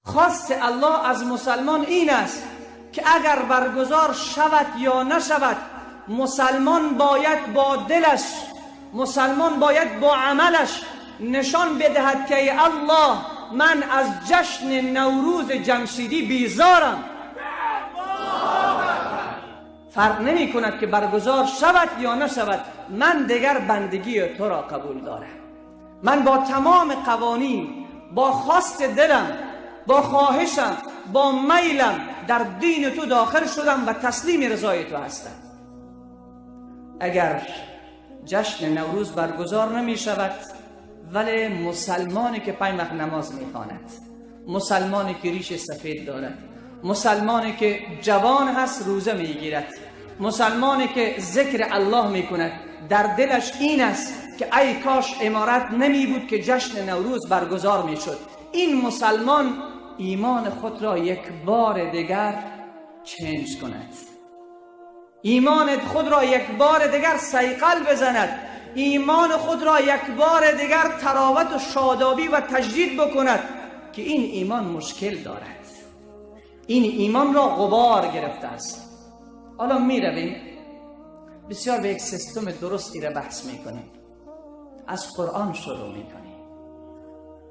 خواست الله از مسلمان این است که اگر برگزار شود یا نشود، مسلمان باید با دلش، مسلمان باید با عملش نشان بدهد که ای الله، من از جشن نوروز جمشیدی بیزارم. فرق نمی کند که برگزار شود یا نشود، من دیگر بندگی تو را قبول دارم. من با تمام قوانین، با خواست دلم، با خواهشم، با میلم در دین تو داخل شدم و تسلیم رضای تو هستم. اگر جشن نوروز برگزار نمی شود، ولی مسلمانی که 5 وقت نماز می خواند، مسلمانی که ریش سفید دارد، مسلمانی که جوان هست روزه می گیرد، مسلمانی که ذکر الله می کند، در دلش این است که ای کاش امارت نمی بود که جشن نوروز برگزار می شد، این مسلمان ایمان خود را یک بار دیگر چنج کند، ایمان خود را یک بار دیگر صیقل بزند، ایمان خود را یک بار دیگر تراوت و شادابی و تجدید بکند که این ایمان مشکل دارد، این ایمان را غبار گرفته است. حالا می رویم بسیار به یک سیستم درستی را بحث می کنیم. از قرآن شروع می کنیم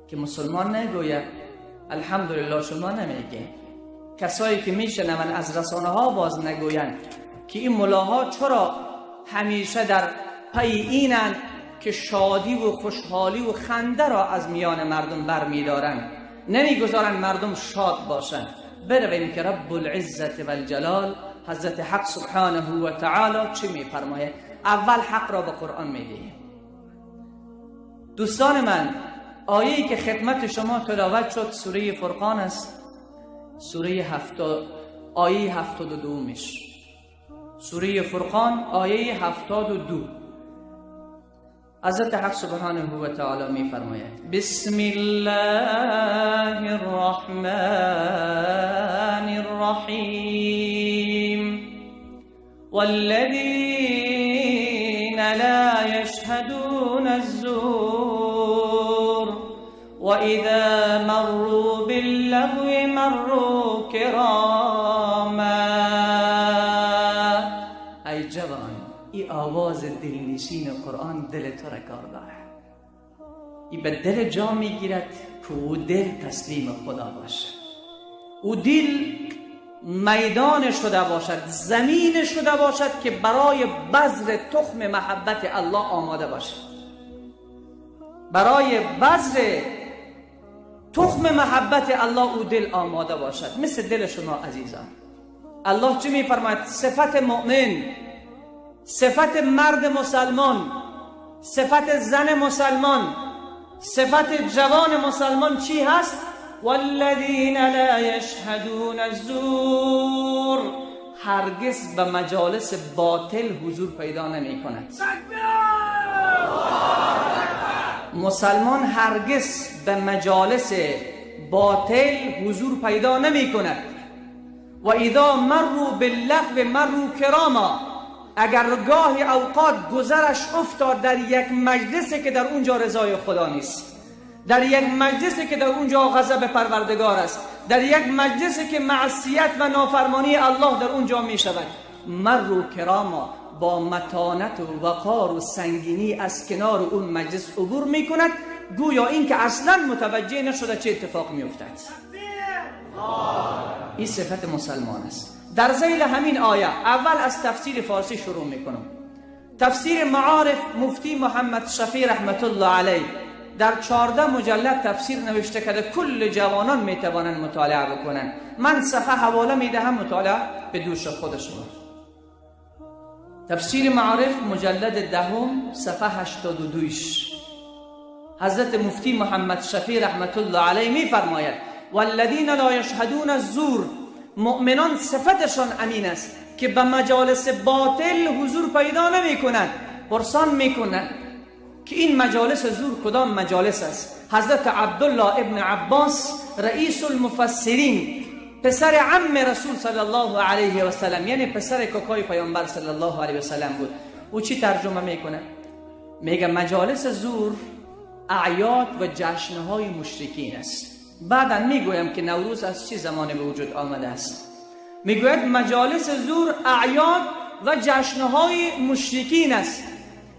که مسلمان نگوید الحمدلله شما نمیگین، کسایی که میشنون از رسانه ها باز نگویند که این ملاها چرا همیشه در پی اینند که شادی و خوشحالی و خنده را از میان مردم برمیدارند، نمیگذارند مردم شاد باشند. برویم که رب العزت و الجلال حضرت حق سبحانه و تعالی چه میفرماید. اول حق را به قرآن میدهیم. دوستان من، آیه‌ای که خدمت شما تلاوت شد سوره فرقان است، سوره آیه 72 میش. سوره فرقان آیه 72. حضرت حق سبحانه و تعالی می فرماید بسم الله الرحمن الرحیم والذین لا یشهدون الزور وإذا مروا باللغو مروا كراما. ای جوان، این آواز دلنشین قرآن دل تو را کار دارد. این به دل جا میگیرد که او دل تسلیم خدا باشد، او دل میدان شده باشد، زمین شده باشد که برای بذر تخم محبت الله آماده باشد، برای بذر تخم محبت الله او دل آماده باشد. مثل دل شما عزیزان. الله چه میفرماید؟ صفت مؤمن، صفت مرد مسلمان، صفت زن مسلمان، صفت جوان مسلمان چی هست؟ والذین لا یشهدون الزور، هرگز به مجالس باطل حضور پیدا نمی کند. مسلمان هرگز به مجالس باطل حضور پیدا نمی کند. و اذا مروا باللغو مروا کراما، اگر گاهی اوقات گذرش افتاد در یک مجلسی که در اونجا رضای خدا نیست، در یک مجلسی که در اونجا غضب پروردگار است، در یک مجلسی که معصیت و نافرمانی الله در اونجا می شود، مروا کراما، با متانت و وقار و سنگینی از کنار اون مجلس عبور می کند، گویا این که اصلا متوجه نشده چه اتفاق می افتد. این صفت مسلمان است. در ذیل همین آیه اول از تفسیر فارسی شروع می کنم. تفسیر معارف مفتی محمد شفیع رحمت الله علیه در 14 مجلد تفسیر نوشته که کل جوانان می توانند مطالعه بکنند. من صفحه حواله می دهم، مطالعه به دوش خودشون. تفسیر معارف مجلد 10 صفحه 82 حضرت مفتی محمد شفیع رحمت الله علیه می فرماید والذین لا یشهدون الزور، مؤمنان صفتشان امین است که به مجالس باطل حضور پیدا نمی کنند. پرسان می کنند که این مجالس زور کدام مجالس است؟ حضرت عبدالله ابن عباس رئیس المفسرین، پسر عم رسول صلی الله علیه و سلم، یعنی پسر کاکای پیامبر صلی الله علیه و سلم بود. او چی ترجمه میکنه؟ میگه مجالس زور اعیاد و جشنهای مشرکین است. بعدا میگویم که نوروز از چه زمانی به وجود آمده است. میگوید مجالس زور اعیاد و جشنهای مشرکین است.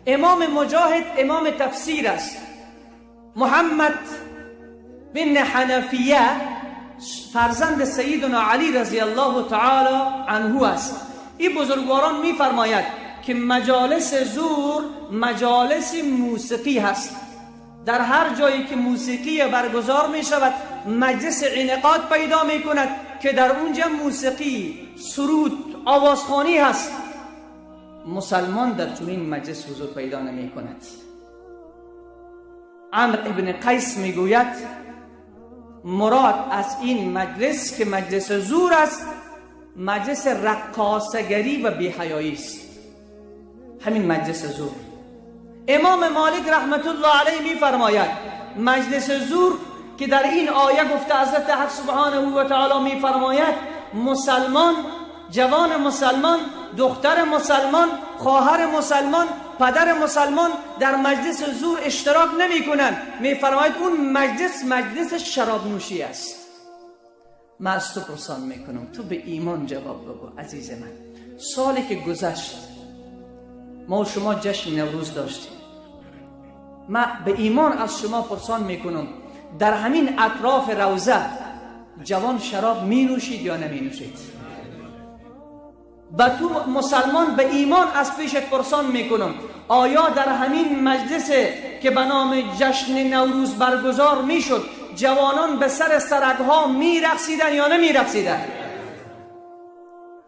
امام مجاهد امام تفسیر است. محمد بن حنفیه فرزند سیدنا علی رضی الله تعالی عنه است. این بزرگواران میفرماید که مجالس زور مجالس موسیقی هست. در هر جایی که موسیقی برگزار می شود مجلس انعقاد پیدا می کند که در اونجا موسیقی، سرود، آوازخوانی هست. مسلمان در چنین مجلس حضور پیدا نمی کند. عمرو ابن قیس می گوید مراد از این مجلس که مجلس زور است مجلس رقاصگری و بی‌حیایی است. همین مجلس زور. امام مالک رحمت الله علیه می فرماید مجلس زور که در این آیه گفته حضرت حق سبحانه و تعالی می فرماید مسلمان، جوان مسلمان، دختر مسلمان، خواهر مسلمان، پدر مسلمان در مجلس زور اشتراک نمی کنند. می فرماید اون مجلس شراب نوشی است. من از تو پرسان می کنم تو به ایمان جواب بگو عزیز من. سالی که گذشت ما شما جشن نوروز داشتیم. من به ایمان از شما پرسان میکنم در همین اطراف روضه جوان شراب می نوشید یا نمی نوشید؟ با تو مسلمان به ایمان از پیشت پرسان میکنم آیا در همین مجلس که به نام جشن نوروز برگزار میشد جوانان به سر سرکها میرقصیدن یا نمیرقصیدن؟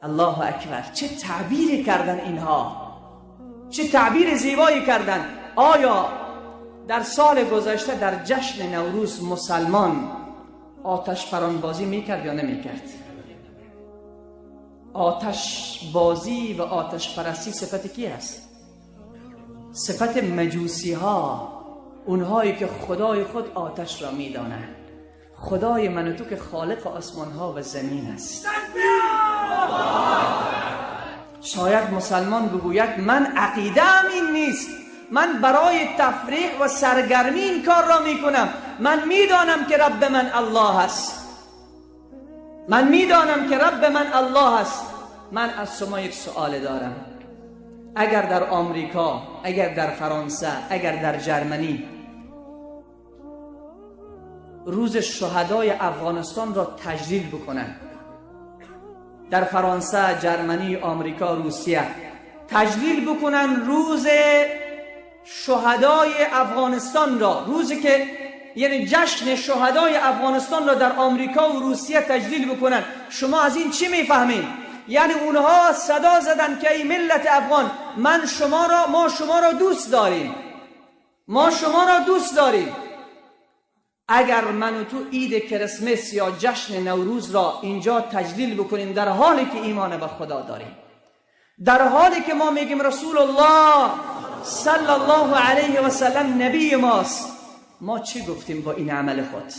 الله اکبر. چه تعبیری کردن اینها، چه تعبیر زیبایی کردن. آیا در سال گذشته در جشن نوروز مسلمان آتش فرانبازی میکرد یا نمیکرد؟ آتش بازی و آتش پرستی صفت کی است؟ صفت مجوسی ها، اونهایی که خدای خود آتش را میدانند. خدای من و تو که خالق آسمان ها و زمین است. شاید مسلمان بگوید من عقیده‌ام این نیست، من برای تفریح و سرگرمی این کار را میکنم، من میدانم که رب من الله است، من میدانم که رب من الله است. من از شما یک سوال دارم. اگر در آمریکا، اگر در فرانسه، اگر در جرمنی روز شهدای افغانستان را تجلیل بکنن، در فرانسه، جرمنی، آمریکا، روسیه تجلیل بکنن روز شهدای افغانستان را، روزی که یعنی جشن شهدای افغانستان را در آمریکا و روسیه تجلیل بکنن، شما از این چی میفهمین؟ یعنی اونها صدا زدن که ای ملت افغان ما شما را دوست داریم، ما شما را دوست داریم. اگر من و تو عید کریسمس یا جشن نوروز را اینجا تجلیل بکنیم در حالی که ایمان به خدا داریم، در حالی که ما میگیم رسول الله صلی الله علیه و سلم نبی ماست، ما چی گفتیم با این عمل خود؟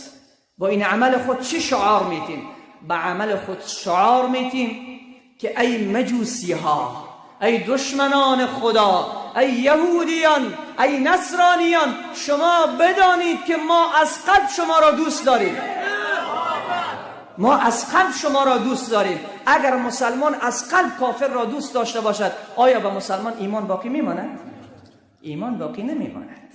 با این عمل خود چی شعار میتیم؟ با عمل خود شعار میتیم که ای مجوسی ها، ای دشمنان خدا، ای یهودیان، ای نصرانیان، شما بدانید که ما از قلب شما را دوست داریم، ما از قلب شما را دوست داریم. اگر مسلمان از قلب کافر را دوست داشته باشد آیا به مسلمان ایمان باقی میماند؟ ایمان باقی نمیماند.